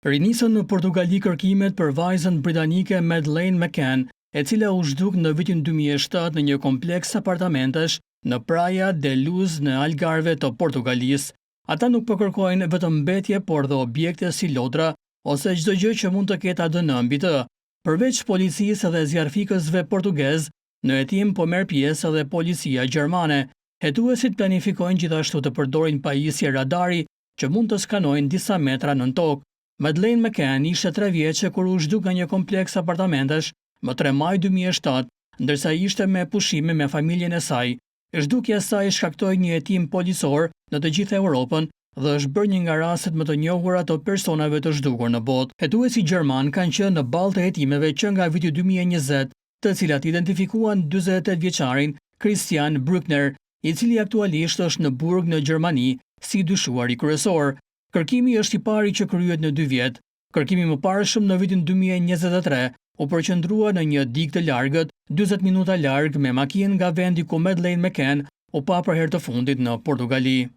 Rinisën në Portugali kërkimet për vajzën britanike Madeleine McCann, e cila u zhduk në vitin 2007 në një kompleks apartamentesh në Praia de Luz në Algarve të Portugalisë. Ata nuk përkërkojnë vetëm mbetje, por dhe objekte si lodra ose çdo gjë që mund të ketë ADN mbi të. Përveç policisë dhe zjarfikësve portugez, në hetim po merr pjesë edhe policia gjermane. Hetuesit planifikojnë gjithashtu të përdorin pajisje radari që mund të skanojnë disa metra nën tokë. Madeleine McCann ishte 3 vjeçe kur u zhduk nga një kompleks apartamentesh më 3 maj 2007, ndërsa ishte me pushime me familjen e saj. Zhdukja e saj shkaktoi një hetim policor në të gjithë Europën dhe është bërë një nga rastet më të njohura të personave të zhdukur në botë. Hetuesit gjerman kanë qenë në balë të hetimeve që nga viti 2020, të cilat identifikuan 48 vjeçarin Christian Bruckner, i cili aktualisht është në Burg në Gjermani si dyshuari kryesor. Kërkimi është i pari që kryhet në 2 vjet. Kërkimi më parëshëm në vitin 2023 u përqendrua në një digë të largët, 40 minuta larg me makinë nga vendi ku Madeleine McCann u pa për herë të fundit në Portugali.